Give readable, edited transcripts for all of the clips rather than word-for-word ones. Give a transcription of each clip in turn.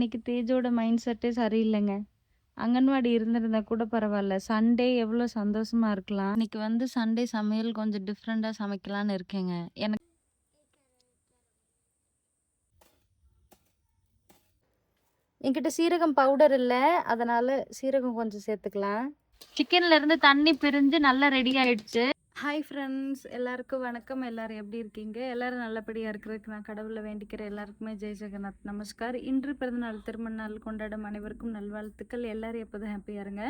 இன்னைக்கு தேஜோட மைண்ட் செட்டே சரியில்லைங்க. அங்கன்வாடி இருந்திருந்தா கூட பரவால்ல. சண்டே எவ்வளோ சந்தோஷமா இருக்கலாம். இன்னைக்கு சண்டே சமையல் கொஞ்சம் டிஃப்ரெண்ட்டா சமைக்கலான்னு இருக்கேங்க. எனக்கு என்கிட்ட சீரகம் பவுடர் இல்ல. அதனால சீரகம் கொஞ்சம் சேர்த்துக்கலாம். சிக்கன்ல இருந்து தண்ணி பிரிஞ்சு நல்லா ரெடி ஆயிடுச்சு. ஹாய் ஃப்ரெண்ட்ஸ், எல்லாருக்கும் வணக்கம். எல்லாரும் எப்படி இருக்கீங்க? எல்லாரும் நல்லபடியாக இருக்கிறதுக்கு நான் கடவுளை வேண்டிக்கிறேன். எல்லாருக்குமே ஜெய் ஜெகநாத் நமஸ்கார். இன்று பிறந்தநாள் திருமண நாள் கொண்டாடும் அனைவருக்கும் நல்வாழ்த்துக்கள். எல்லாரும் எப்போதும் ஹாப்பியாக இருங்க.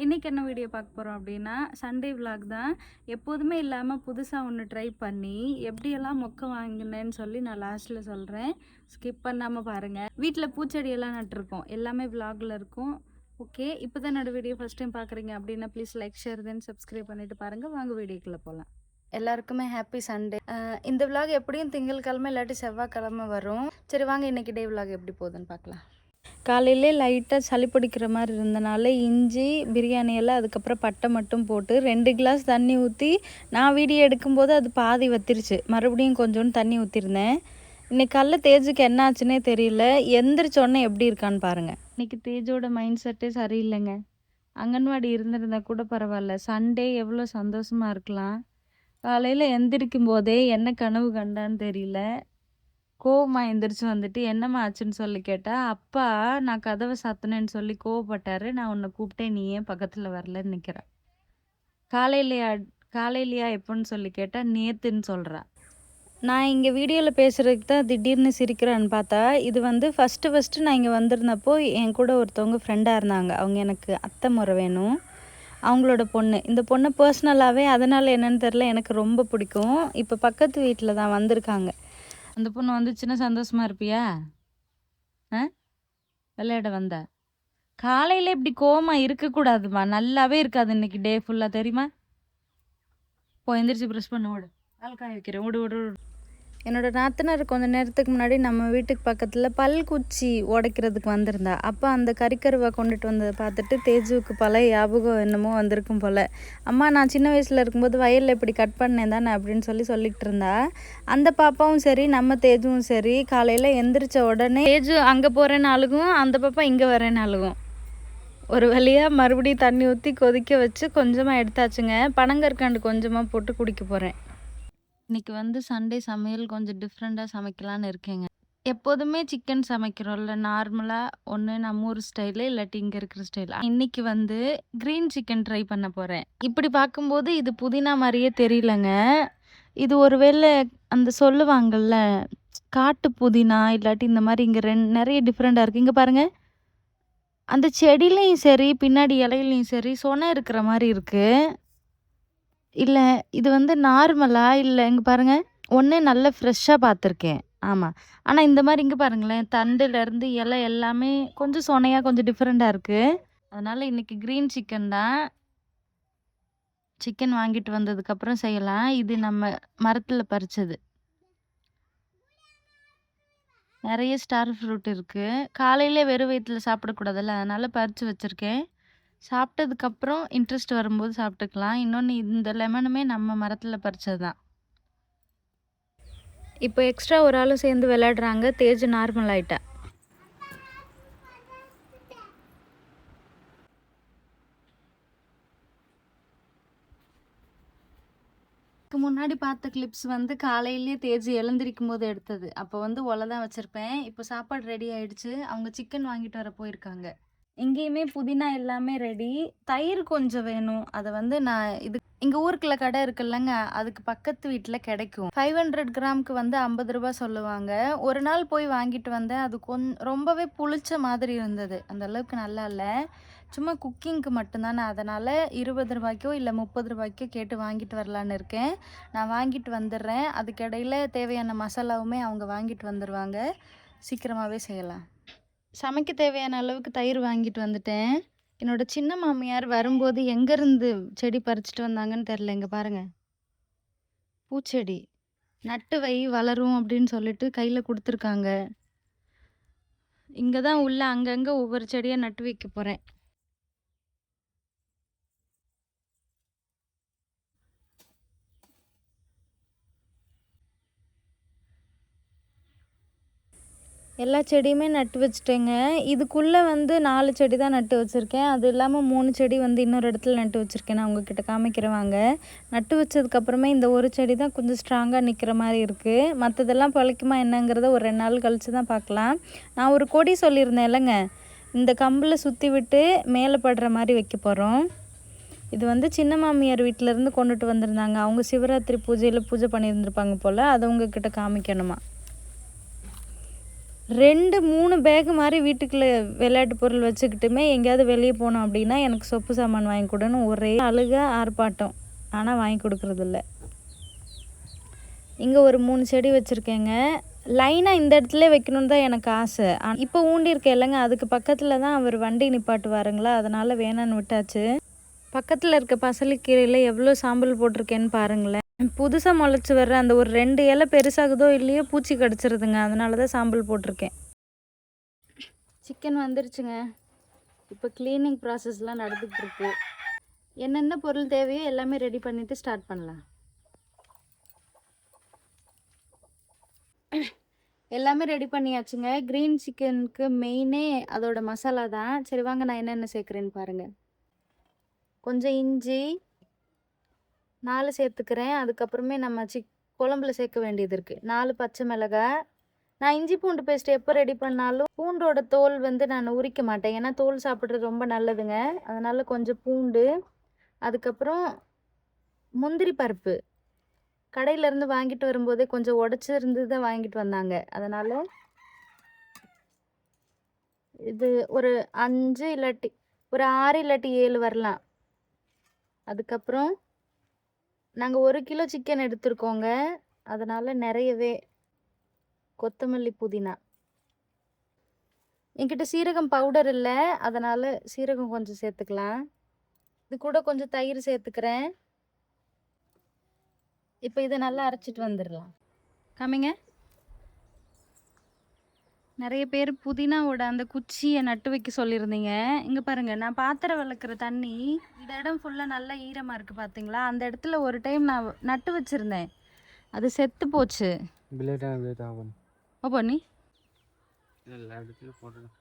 இன்றைக்கி என்ன வீடியோ பார்க்க போகிறோம் அப்படின்னா, சண்டே விலாக் தான். எப்போதுமே இல்லாமல் புதுசாக ஒன்று ட்ரை பண்ணி எப்படியெல்லாம் மொக்க வாங்கினேன்னு சொல்லி நான் லாஸ்ட்டில் சொல்கிறேன். ஸ்கிப் பண்ணாமல் பாருங்கள். வீட்டில் பூச்செடியெல்லாம் நட்டுருக்கோம். எல்லாமே விலாகில் இருக்கும். ஓகே, இப்போ தான் என்னோட வீடியோ ஃபஸ்ட் டைம் பார்க்குறீங்க அப்படின்னா please like share then subscribe பண்ணிட்டு பாருங்கள். வாங்க வீடியோக்குள்ளே போகலாம். எல்லாருக்குமே ஹாப்பி சண்டே. இந்த விலாக் எப்படியும் திங்கட்கிழமை இல்லாட்டி செவ்வாய்க்கிழமை வரும். சரி வாங்க இன்றைக்கி டே விலாக் எப்படி போகுதுன்னு பார்க்கலாம். காலையிலே லைட்டாக சளி பிடிக்கிற மாதிரி இருந்தனால இஞ்சி பிரியாணி எல்லாம் அதுக்கப்புறம் பட்டை மட்டும் போட்டு 2 கிளாஸ் தண்ணி ஊற்றி நான் வீடியோ எடுக்கும்போது அது பாதி வத்திருச்சு. மறுபடியும் கொஞ்சோண்டு தண்ணி ஊற்றிருந்தேன். இன்னைக்கு காலைல தேஜுக்கு என்ன ஆச்சுன்னே தெரியல. எந்திரிச்சோடனே எப்படி இருக்கான்னு பாருங்கள். இன்னைக்கு தேஜோட மைண்ட் செட்டே சரியில்லைங்க. அங்கன்வாடி இருந்திருந்தா கூட பரவாயில்ல. சண்டே எவ்வளோ சந்தோஷமாக இருக்கலாம். காலையில் எந்திரிக்கும் போதே என்ன கனவு கண்டான்னு தெரியல. கோவமாக எந்திரிச்சு வந்துட்டு என்னம்மா ஆச்சுன்னு சொல்லி கேட்டால், அப்பா நான் கதவை சாத்தினேன்னு சொல்லி கோவப்பட்டாரு. நான் உன்னை கூப்பிட்டேன், நீ ஏன் பக்கத்தில் வரலன்னு நிற்கிறேன். காலையிலையா காலையிலையா எப்போன்னு சொல்லி கேட்டால் நேத்துன்னு சொல்கிறா. நான் இங்கே வீடியோவில் பேசுகிறதுக்கு தான் திடீர்னு சிரிக்கிறேன்னு பார்த்தா, இது ஃபஸ்ட்டு நான் இங்கே வந்திருந்தப்போ என் கூட ஒருத்தவங்க ஃப்ரெண்டாக இருந்தாங்க. அவங்க எனக்கு அத்தை முறை வேணும். அவங்களோட பொண்ணு. இந்த பொண்ணை பர்சனலாகவே அதனால் என்னென்னு தெரில எனக்கு ரொம்ப பிடிக்கும். இப்போ பக்கத்து வீட்டில் தான் வந்திருக்காங்க. அந்த பொண்ணு வந்துச்சுன்னா சந்தோஷமாக இருப்பியா? விளையாட வந்தா காலையில் இப்படி கோவமாக இருக்கக்கூடாதுமா. நல்லாவே இருக்காது இன்னைக்கு டே ஃபுல்லாக, தெரியுமா? எந்திரிச்சு ப்ரெஷ் பண்ண ஓடு. காய வைக்கிறேன், ஓடு ஓடு ஓடு. என்னோடய நாத்தனார் கொஞ்ச நேரத்துக்கு முன்னாடி நம்ம வீட்டுக்கு பக்கத்தில் பல்குச்சி உடைக்கிறதுக்கு வந்திருந்தா. அப்போ அந்த கறிக்கருவை கொண்டுட்டு வந்ததை பார்த்துட்டு தேஜுவுக்கு பழைய ஞாபகம் என்னமோ வந்திருக்கும் போல். அம்மா நான் சின்ன வயசில் இருக்கும்போது வயலில் இப்படி கட் பண்ணேன் தானே அப்படின்னு சொல்லிக்கிட்டு இருந்தா. அந்த பாப்பாவும் சரி நம்ம தேஜுவும் சரி காலையில் எந்திரிச்ச உடனே தேஜு அங்கே போகிறேன்னு அழுகும், அந்த பாப்பா இங்கே வரேன்னு அழுகும். ஒரு வழியாக மறுபடியும் தண்ணி ஊற்றி கொதிக்க வச்சு கொஞ்சமாக எடுத்தாச்சுங்க. பனங்கற்கண்டு கொஞ்சமாக போட்டு குடிக்க போகிறேன். இன்னைக்கு சண்டே சமையல் கொஞ்சம் டிஃப்ரெண்ட்டாக சமைக்கலான்னு இருக்கேங்க. எப்போதுமே சிக்கன் சமைக்கிறோம்ல நார்மலாக, ஒன்று நம்ம ஊர் ஸ்டைலு இல்லாட்டி இங்கே இருக்கிற ஸ்டைல். இன்னைக்கு க்ரீன் சிக்கன் ட்ரை பண்ண போகிறேன். இப்படி பார்க்கும்போது இது புதினா மாதிரியே தெரியலங்க. இது ஒருவேளை அந்த சொல்லுவாங்கள்ல காட்டு புதினா இல்லாட்டி இந்த மாதிரி இங்கே நிறைய டிஃப்ரெண்ட்டாக இருக்குது. இங்கே பாருங்கள், அந்த செடியிலையும் சரி பின்னாடி இலையிலையும் சரி சொனை இருக்கிற மாதிரி இருக்குது. இல்லை இது நார்மலா இல்லை இங்கே பாருங்கள், ஒன்று நல்ல ஃப்ரெஷ்ஷாக பார்த்துருக்கேன். ஆமாம், ஆனால் இந்த மாதிரி இங்கே பாருங்களேன், தண்டுலேருந்து இலை எல்லாமே கொஞ்சம் சொனையாக கொஞ்சம் டிஃப்ரெண்ட்டாக இருக்குது. அதனால் இன்றைக்கி க்ரீன் சிக்கன் தான். சிக்கன் வாங்கிட்டு வந்ததுக்கப்புறம் செய்யலாம். இது நம்ம மரத்தில் பறித்தது. நிறைய ஸ்டார் ஃப்ரூட் இருக்குது. காலையிலே வெறும் வயிற்றில் சாப்பிடக்கூடாதுல்ல, அதனால் பறித்து வச்சுருக்கேன். சாப்பிட்டதுக்கப்புறம் இன்ட்ரெஸ்ட் வரும்போது சாப்பிட்டுக்கலாம். இன்னொன்று இந்த லெமனுமே நம்ம மரத்தில் பறித்தது தான். இப்போ எக்ஸ்ட்ரா ஒரு ஆள் சேர்ந்து விளையாடுறாங்க. தேஜ் நார்மல் ஆகிட்டா. முன்னாடி பார்த்த கிளிப்ஸ் காலையிலேயே தேஜ் எழுந்திரிக்கும் போது எடுத்தது. அப்போ ஒலை தான் வச்சுருப்பேன். இப்போ சாப்பாடு ரெடி ஆகிடுச்சு. அவங்க சிக்கன் வாங்கிட்டு வர போயிருக்காங்க. இங்கேயுமே புதினா எல்லாமே ரெடி. தயிர் கொஞ்சம் வேணும். அதை நான் எங்கள் ஊருக்குள்ள கடை இருக்குல்லங்க, அதுக்கு பக்கத்து வீட்டில் கிடைக்கும். 500 கிராமுக்கு 50 ரூபா சொல்லுவாங்க. ஒரு நாள் போய் வாங்கிட்டு வந்தேன். அது ரொம்பவே புளிச்ச மாதிரி இருந்தது. அந்த அளவுக்கு நல்லா இல்லை. சும்மா குக்கிங்க்கு மட்டும்தானே, அதனால் 20 ரூபாய்க்கோ இல்லை 30 ரூபாய்க்கோ கேட்டு வாங்கிட்டு வரலான்னு இருக்கேன். நான் வாங்கிட்டு வந்துடுறேன். அதுக்கிடையில் தேவையான மசாலாவுமே அவங்க வாங்கிட்டு வந்துடுவாங்க. சீக்கிரமாகவே செய்யலாம். சமைக்க தேவையான அளவுக்கு தயிர் வாங்கிட்டு வந்துட்டேன். என்னோட சின்ன மாமியார் வரும்போது எங்கேருந்து செடி பறிச்சுட்டு வந்தாங்கன்னு தெரில. இங்கே பாருங்கள், பூச்செடி நட்டு வை வளரும் அப்படின்னு சொல்லிட்டு கையில் கொடுத்துருக்காங்க. இங்கே தான் உள்ள அங்கங்கே ஒவ்வொரு செடியாக நட்டு வைக்க போகிறேன். எல்லா செடியுமே நட்டு வச்சுட்டேங்க. இதுக்குள்ளே வந்து 4 செடி தான் நட்டு வச்சுருக்கேன். அது இல்லாமல் 3 செடி வந்து இன்னொரு இடத்துல நட்டு வச்சுருக்கேன். நான் உங்ககிட்ட காமிக்கிறேன் வாங்க. நட்டு வச்சதுக்கப்புறமே இந்த ஒரு செடி தான் கொஞ்சம் ஸ்ட்ராங்காக நிற்கிற மாதிரி இருக்குது. மற்றதெல்லாம் பிழைக்குமா என்னங்கிறத ஒரு 2 நாள் கழித்து தான் பார்க்கலாம். நான் ஒரு கொடி சொல்லியிருந்தேன் இல்லைங்க, இந்த கம்பில் சுற்றி விட்டு மேலே படுற மாதிரி வைக்க போகிறோம். இது வந்து சின்ன மாமியார் வீட்டிலேருந்து கொண்டுட்டு வந்திருந்தாங்க. அவங்க சிவராத்திரி பூஜையில் பூஜை பண்ணியிருந்திருப்பாங்க போல். அதை உங்ககிட்ட காமிக்கணுமா. 2-3 பேகு மாதிரி வீட்டுக்குள்ளே விளையாட்டு பொருள் வச்சுக்கிட்டுமே எங்கேயாவது வெளியே போனோம் அப்படின்னா எனக்கு சொப்பு சாமான் வாங்கி கொடுன்னு ஒரே அழுக ஆர்ப்பாட்டம். ஆனால் வாங்கி கொடுக்குறதில்ல. இங்கே ஒரு 3 செடி வச்சுருக்கேங்க. லைனாக இந்த இடத்துல வைக்கணுன்னு தான் எனக்கு ஆசை. இப்போ ஊண்டியிருக்கேன் இல்லைங்க, அதுக்கு பக்கத்தில் தான் அவர் வண்டி நிப்பாட்டுவாருங்களா, அதனால் வேணான்னு விட்டாச்சு. பக்கத்தில் இருக்க பசலிக்கீரையில் எவ்வளோ சாம்பல் போட்டிருக்கேன்னு பாருங்களேன். புதுசாக முளைச்சி வர்ற அந்த ஒரு 2 இலை பெருசாகுதோ இல்லையோ பூச்சி கடிச்சிருதுங்க, அதனால தான் சாம்பல் போட்டிருக்கேன். சிக்கன் வந்துருச்சுங்க. இப்போ க்ளீனிங் ப்ராசஸ்லாம் நடந்துகிட்டு இருக்கு. என்னென்ன பொருள் தேவையோ எல்லாமே ரெடி பண்ணிவிட்டு ஸ்டார்ட் பண்ணலாம். எல்லாமே ரெடி பண்ணியாச்சுங்க. க்ரீன் சிக்கனுக்கு மெயினே அதோட மசாலா தான். சரி வாங்க நான் என்னென்ன சேர்க்குறேன்னு பாருங்கள். கொஞ்சம் இஞ்சி 4 சேர்த்துக்கிறேன். அதுக்கப்புறமே நம்ம குழம்புல சேர்க்க வேண்டியது இருக்குது. 4 பச்சை மிளகாய். நான் இஞ்சி பூண்டு பேஸ்ட் எப்போ ரெடி பண்ணாலும் பூண்டோட தோல் வந்து நான் உரிக்க மாட்டேன், ஏன்னா தோல் சாப்பிட்றது ரொம்ப நல்லதுங்க. அதனால் கொஞ்சம் பூண்டு, அதுக்கப்புறம் முந்திரி பருப்பு கடையிலேருந்து வாங்கிட்டு வரும்போதே கொஞ்சம் உடச்சிருந்து தான் வாங்கிட்டு வந்தாங்க. அதனால் இது ஒரு 5 இல்லாட்டி ஒரு 6 இல்லாட்டி 7 வரலாம். அதுக்கப்புறம் நாங்கள் 1 கிலோ சிக்கன் எடுத்துருக்கோங்க, அதனால் நிறையவே கொத்தமல்லி புதினா. என்கிட்ட சீரகம் பவுடர் இல்லை, அதனால் சீரகம் கொஞ்சம் சேர்த்துக்கலாம். இது கூட கொஞ்சம் தயிர் சேர்த்துக்கிறேன். இப்போ இதை நல்லா அரைச்சிட்டு வந்துடலாம். காமிங்க. நிறைய பேர் புதினாவோட அந்த குச்சியை நட்டு வைக்க சொல்லியிருந்தீங்க. இங்கே பாருங்கள், நான் பாத்திரம் விளக்குற தண்ணி இந்த இடம் ஃபுல்லாக நல்லா ஈரமாக இருக்குது பார்த்தீங்களா. அந்த இடத்துல ஒரு டைம் நான் நட்டு வச்சுருந்தேன், அது செத்து போச்சு. ஓ பண்ணி எல்லா இடத்துலையும் போடலாம்.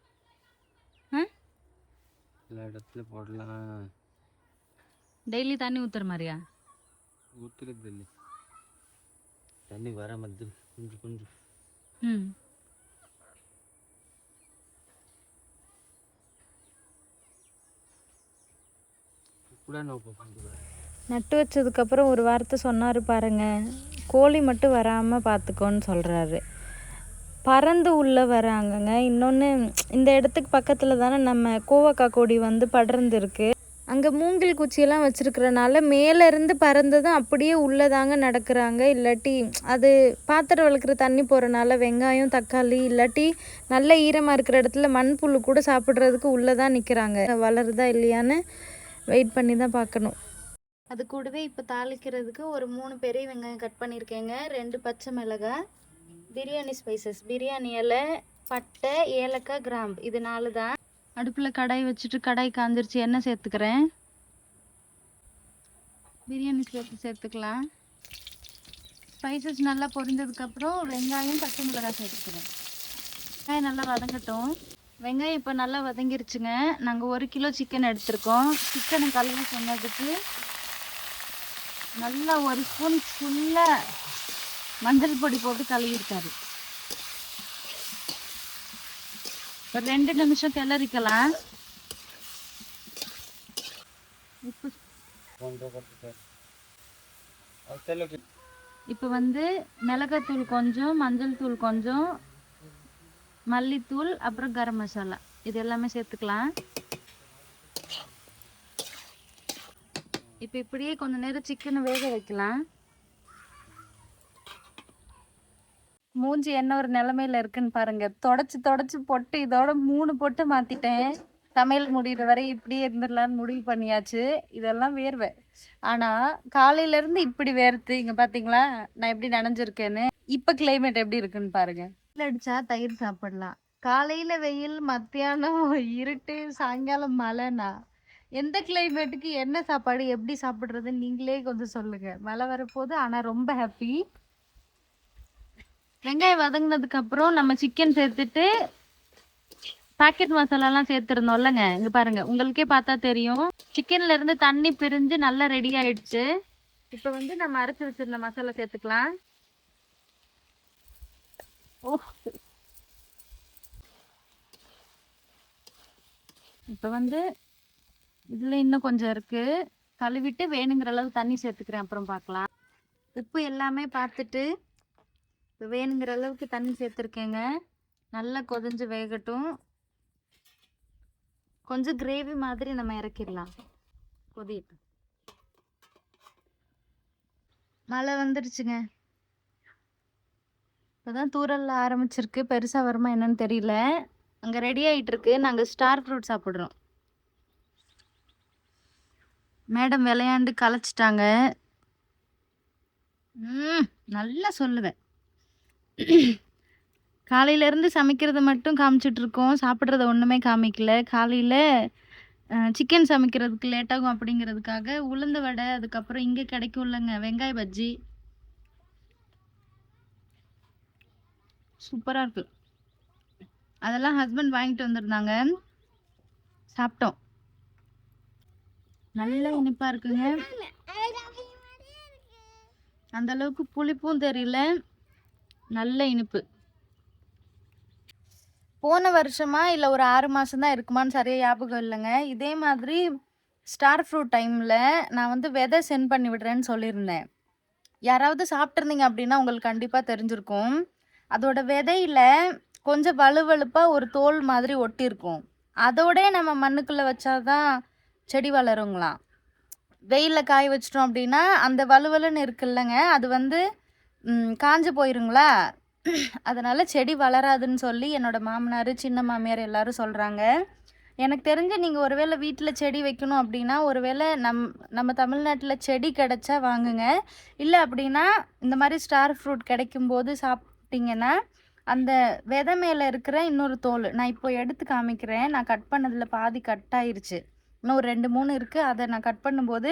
எல்லா இடத்துலையும் போடலாம். டெய்லி தண்ணி ஊற்றுற மாதிரியா? ஊற்றுறது இல்லை, தண்ணி வர மாதிரி கொஞ்சம் கொஞ்சம். நட்டு வச்சதுக்கப்புறம் ஒரு வார்த்தை சொன்னார் பாருங்க, கோழி மட்டும் வராமல் பார்த்துக்கோன்னு சொல்கிறாரு. பறந்து உள்ளே வராங்கங்க. இன்னொன்று, இந்த இடத்துக்கு பக்கத்தில் தானே நம்ம கோவக்காய் கொடி வந்து படர்ந்து இருக்குது. அங்கே மூங்கில் குச்சியெல்லாம் வச்சுருக்கிறனால மேலேருந்து பறந்ததும் அப்படியே உள்ளே தாங்க நடக்கிறாங்க. இல்லாட்டி அது பாத்திரம் வளர்க்குற தண்ணி போகிறனால வெங்காயம் தக்காளி இல்லாட்டி நல்ல ஈரமாக இருக்கிற இடத்துல மண்புல் கூட சாப்பிட்றதுக்கு உள்ளே தான் நிற்கிறாங்க. வளருதா இல்லையான்னு வெயிட் பண்ணி தான் பார்க்கணும். அது கூடவே இப்போ தாளிக்கிறதுக்கு ஒரு 3 பெரிய வெங்காயம் கட் பண்ணியிருக்கேங்க, 2 பச்சை மிளகாய், பிரியாணி ஸ்பைசஸ், பிரியாணி இலை, பட்டை, ஏலக்காய், கிராம்பு, இது 4 தான். அடுப்பில் கடாய் வச்சுட்டு கடாய் காஞ்சிருச்சு, எண்ணெய் சேர்த்துக்கிறேன். பிரியாணி சேர்த்துக்கலாம். ஸ்பைசஸ் நல்லா பொரிஞ்சதுக்கப்புறம் வெங்காயம் பச்சை மிளகாய் சேர்த்துக்கிறேன். வெங்காயம் நல்லா வதங்கட்டும். வெங்காயம் இப்போ நல்லா வதங்கிருச்சுங்க. நாங்கள் 1 கிலோ சிக்கன் எடுத்திருக்கோம். சிக்கனை கழுவி சொன்னதுக்கு நல்லா 1 ஸ்பூன் ஃபுல்லாக மஞ்சள் பொடி போட்டு கழுவிருக்காரு. ஒரு 2 நிமிஷம் கிளறிக்கலாம். இப்போ வந்து மிளகாத்தூள் கொஞ்சம், மஞ்சள் தூள் கொஞ்சம், மல்லித்தூள், அப்புறம் கரம் மசாலா, இது எல்லாமே சேர்த்துக்கலாம். இப்போ இப்படியே கொஞ்ச நேரம் சிக்கனை வேக வைக்கலாம். மூஞ்சி என்ன ஒரு நிலமையில இருக்குன்னு பாருங்க. தொடச்சி பொட்டு இதோட 3 பொட்டு மாற்றிட்டேன். சமையல் முடிகிற வரை இப்படியே இருந்துடலான்னு முடிவு பண்ணியாச்சு. இதெல்லாம் வேர்வை. ஆனால் காலையிலேருந்து இப்படி வேர்த்து இங்கே பார்த்தீங்களா நான் எப்படி நனைஞ்சிருக்கேன்னு. இப்போ கிளைமேட் எப்படி இருக்குன்னு பாருங்க. அடிச்சா தயிர் சாப்பிடலாம். காலையில் வெயில், மத்தியானம் இருட்டு, சாயங்காலம் மழைனா எந்த கிளைமேட்டுக்கு என்ன சாப்பாடு எப்படி சாப்பிட்றதுன்னு நீங்களே கொஞ்சம் சொல்லுங்கள். மழை வரப்போகுது, ஆனால் ரொம்ப ஹாப்பி. வெங்காயம் வதங்கினதுக்கு அப்புறம் நம்ம சிக்கன் சேர்த்துட்டு பாக்கெட் மசாலாலாம் சேர்த்துருந்தோம்லங்க, இங்க பாருங்க உங்களுக்கே பார்த்தா தெரியும். சிக்கன்ல இருந்து தண்ணி பிரிஞ்சு நல்லா ரெடி ஆயிடுச்சு. இப்போ வந்து நம்ம அரைச்சு வச்சிருந்த மசாலா சேர்த்துக்கலாம். இப்போ வந்து இதுல இன்னும் கொஞ்சம் இருக்கு, கழுவிட்டு வேணுங்கிற அளவு தண்ணி சேர்த்துக்கிறேன், அப்புறம் பார்க்கலாம். உப்பு எல்லாமே பார்த்துட்டு வேணுங்கிற அளவுக்கு தண்ணி சேர்த்துருக்கேங்க. நல்லா கொதிஞ்சு வேகட்டும். கொஞ்சம் கிரேவி மாதிரி நம்ம இறக்கிடலாம். கொதிட்டு மழை வந்துருச்சுங்க. இப்போதான் தூரல்ல ஆரம்பிச்சிருக்கு, பெருசா வருமா என்னன்னு தெரியல. அங்க ரெடி ஆயிட்டு இருக்கு. நாங்க ஸ்டார் ஃப்ரூட் சாப்பிடுறோம். மேடம் விளையாண்டு கலைச்சிட்டாங்க. நல்லா சொல்லுவேன். காலையில இருந்து சமைக்கிறத மட்டும் காமிச்சிட்டு இருக்கோம், சாப்பிட்றத ஒண்ணுமே காமிக்கல. காலையில சிக்கன் சமைக்கிறதுக்கு லேட் ஆகும் அப்படிங்கிறதுக்காக உளுந்த வடை, அதுக்கப்புறம் இங்கே கிடைக்கும் இல்லைங்க வெங்காய பஜ்ஜி, சூப்பராக இருக்கு. அதெல்லாம் ஹஸ்பண்ட் வாங்கிட்டு வந்திருந்தாங்க, சாப்பிட்டோம். நல்ல இனிப்பா இருக்குங்க. அந்த அளவுக்கு புளிப்பும் தெரியல, நல்ல இனிப்பு. போன வருஷமா இல்லை ஒரு 6 மாதம் தான் இருக்குமான்னு சரியாக ஞாபகம் இல்லைங்க, இதே மாதிரி ஸ்டார் ஃப்ரூட் டைமில் நான் வந்து விதை சென்ட் பண்ணி விடுறேன்னு சொல்லியிருந்தேன். யாராவது சாப்பிட்ருந்தீங்க அப்படின்னா உங்களுக்கு கண்டிப்பாக தெரிஞ்சிருக்கும். அதோட விதையில கொஞ்சம் வலுவழுப்பாக ஒரு தோல் மாதிரி ஒட்டியிருக்கும். அதோட நம்ம மண்ணுக்குள்ளே வச்சாதான் செடி வளருங்களாம். வெயிலில் காய வச்சிட்டோம் அப்படின்னா அந்த வலுவலுன்னு இருக்குல்லங்க, அது வந்து காஞ்சு போயிருங்களா, அதனால செடி வளராதுன்னு சொல்லி என்னோட மாமனார், சின்ன மாமியார் எல்லாரும் சொல்கிறாங்க. எனக்கு தெரிஞ்சு நீங்கள் ஒருவேளை வீட்டில் செடி வைக்கணும் அப்படின்னா, ஒருவேளை நம்ம தமிழ்நாட்டில் செடி கிடைச்சா வாங்குங்க. இல்லை அப்படின்னா இந்த மாதிரி ஸ்டார் ஃப்ரூட் கிடைக்கும்போது சாப்பிட்டீங்கன்னா அந்த விதை மேலே இருக்கிற இன்னொரு தோல் நான் இப்போ எடுத்து காமிக்கிறேன். நான் கட் பண்ணதில் பாதி கட் ஆயிருச்சு, இன்னும் ஒரு 2 3 இருக்குது. அதை நான் கட் பண்ணும்போது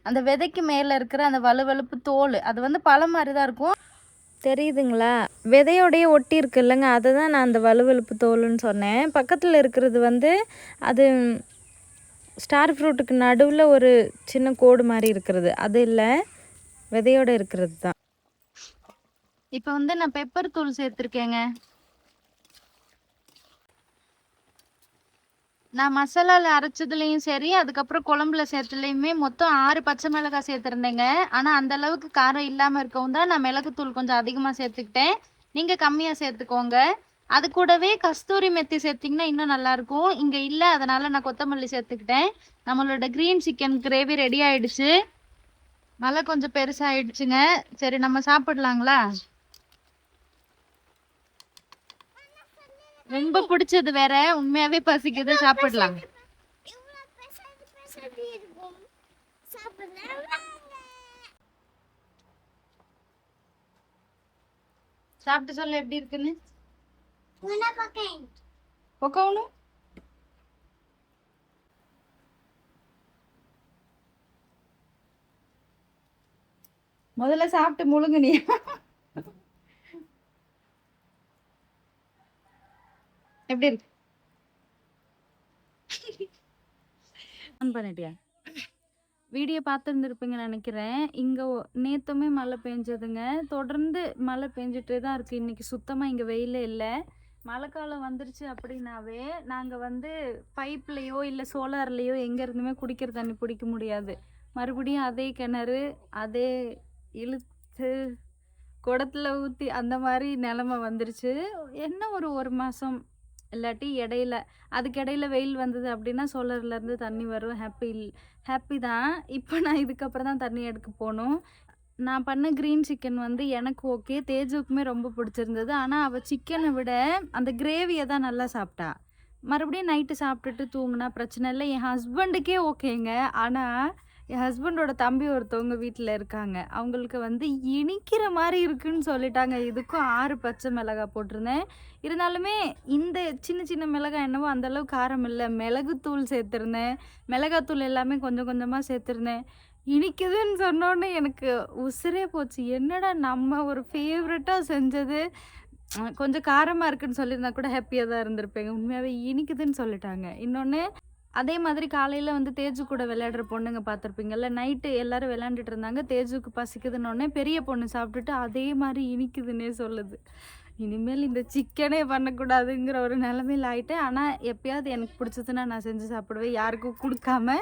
அந்த விதைக்கு மேலே இருக்கிற அந்த வலுவழுப்பு தோல், அது வந்து பழம் மாதிரி தான் இருக்கும், தெரியுதுங்களா? விதையோடையே ஒட்டி இருக்கு இல்லைங்க, அதை தான் நான் அந்த வலுவழுப்பு தோலுன்னு சொன்னேன். பக்கத்தில் இருக்கிறது வந்து அது ஸ்டார் ஃப்ரூட்டுக்கு நடுவில் ஒரு சின்ன கோடு மாதிரி இருக்கிறது, அது இல்லை, விதையோடு இருக்கிறது தான். இப்போ வந்து நான் பெப்பர் தூள் சேர்த்துருக்கேங்க. நான் மசாலாவில் அரைச்சதுலேயும் சரி, அதுக்கப்புறம் குழம்புல சேர்த்துலையுமே மொத்தம் 6 பச்சை மிளகாய் சேர்த்துருந்தேங்க. ஆனால் அந்த அளவுக்கு காரம் இல்லாமல் இருக்கவும் தான் நான் மிளகுத்தூள் கொஞ்சம் அதிகமாக சேர்த்துக்கிட்டேன். நீங்கள் கம்மியாக சேர்த்துக்கோங்க. அது கூடவே கஸ்தூரி மெத்தி சேர்த்திங்கன்னா இன்னும் நல்லாயிருக்கும். இங்கே இல்லை, அதனால் நான் கொத்தமல்லி சேர்த்துக்கிட்டேன். நம்மளோட க்ரீன் சிக்கன் கிரேவி ரெடி ஆயிடுச்சு. மழை கொஞ்சம் பெருசாகிடுச்சுங்க. சரி நம்ம சாப்பிடலாங்களா? ரொம்ப பிடிச்சது வேற, உண்மையாவே பசிக்குது, சாப்பிடலாம். சாப்பிட்டு சொல்ல எப்படி இருக்குன்னு. முதல்ல சாப்பிட்டு முழுங்கு நீ. எப்படி இருக்கு? பண்ணிட்டியா? வீடியோ பார்த்துருந்துருப்பீங்கன்னு நினைக்கிறேன். இங்கே நேற்றுமே மழை பெஞ்சதுங்க, தொடர்ந்து மழை பெஞ்சிட்டே தான் இருக்குது. இன்றைக்கி சுத்தமாக இங்கே வெயிலே இல்லை. மழை காலம் வந்துருச்சு அப்படின்னாவே நாங்கள் வந்து பைப்லேயோ இல்லை சோலார்லேயோ எங்கேருந்துமே குடிக்கிற தண்ணி பிடிக்க முடியாது. மறுபடியும் அதே கிணறு, அதே இழுத்து குடத்துல ஊற்றி அந்த மாதிரி நிலமை வந்துருச்சு. என்ன ஒரு மாதம் இல்லாட்டி இடையில, அதுக்கிடையில வெயில் வந்தது அப்படின்னா சோலர்லேருந்து தண்ணி வரும், ஹாப்பி தான். இப்போ நான் இதுக்கப்புறம் தான் தண்ணி எடுக்க போகணும். நான் பண்ண க்ரீன் சிக்கன் வந்து எனக்கு ஓகே, தேஜுக்குமே ரொம்ப பிடிச்சிருந்தது. ஆனால் அவள் சிக்கனை விட அந்த கிரேவியை தான் நல்லா சாப்பிட்டா. மறுபடியும் நைட்டு சாப்பிட்டுட்டு தூங்கினா பிரச்சனை இல்லை. என் ஹஸ்பண்டுக்கே ஓகேங்க. ஆனால் என் ஹஸ்பண்டோட தம்பி ஒருத்தவங்க வீட்டில் இருக்காங்க, அவங்களுக்கு வந்து இனிக்கிற மாதிரி இருக்குன்னு சொல்லிட்டாங்க. இதுக்கும் 6 பச்சை மிளகாய் போட்டிருந்தேன். இருந்தாலுமே இந்த சின்ன சின்ன மிளகாய் என்னவோ அந்தளவு காரம் இல்லை. மிளகுத்தூள் சேர்த்துருந்தேன், மிளகாத்தூள் எல்லாமே கொஞ்சம் கொஞ்சமாக சேர்த்துருந்தேன். இனிக்குதுன்னு சொன்னோன்னே எனக்கு உசுரே போச்சு. என்னடா நம்ம ஒரு ஃபேவரட்டாக செஞ்சது கொஞ்சம் காரமா இருக்குன்னு சொல்லியிருந்தா கூட ஹாப்பியா தான் இருந்திருப்பேங்க. உண்மையாவே இனிக்குதுன்னு சொல்லிட்டாங்க. இன்னொன்னு அதே மாதிரி காலையில வந்து தேஜு கூட விளையாடுற பொண்ணுங்க பார்த்துருப்பீங்கல்ல. நைட்டு எல்லாரும் விளையாண்டுட்டு இருந்தாங்க. தேஜுக்கு பசிக்குதுன்னோனே பெரிய பொண்ணு சாப்பிட்டுட்டு அதே மாரி இனிக்குதுன்னே சொல்லுது. இனிமேல் இந்த சிக்கனே பண்ணக்கூடாதுங்கிற ஒரு நிலைமையில ஆயிட்டேன். ஆனா எப்பயாவது எனக்கு பிடிச்சதுன்னா நான் செஞ்சு சாப்பிடுவேன். யாருக்கும் குடுக்காம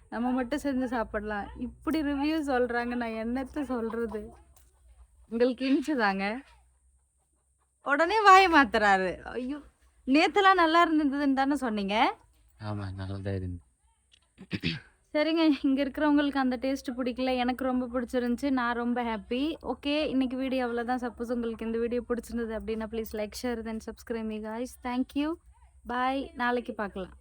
நம்ம மட்டும் செஞ்சு சாப்பிடலாம். இப்படி ரிவ்யூ சொல்றாங்க. நான் என்னத்த சொல்றது? உங்களுக்கு இனிச்சுதாங்க? உடனே வாய மாத்துறாரு. ஐயோ! நேத்தெல்லாம் நல்லா இருந்ததுன்னு தானே சொன்னீங்க? ஆமா, நல்லதா இருந்து. சரிங்க. இங்க இருக்கிறவங்களுக்கு அந்த டேஸ்ட் பிடிக்கல. எனக்கு ரொம்ப பிடிச்சிருந்துச்சு. நான் ரொம்ப ஹாப்பி. ஓகே. இன்னைக்கு வீடியோ அவ்வளோதான். சப்போஸ் உங்களுக்கு இந்த வீடியோ பிடிச்சிருந்தது அப்படின்னா please like, share then subscribe me guys. Thank you. Bye. நாளைக்கு பார்க்கலாம்.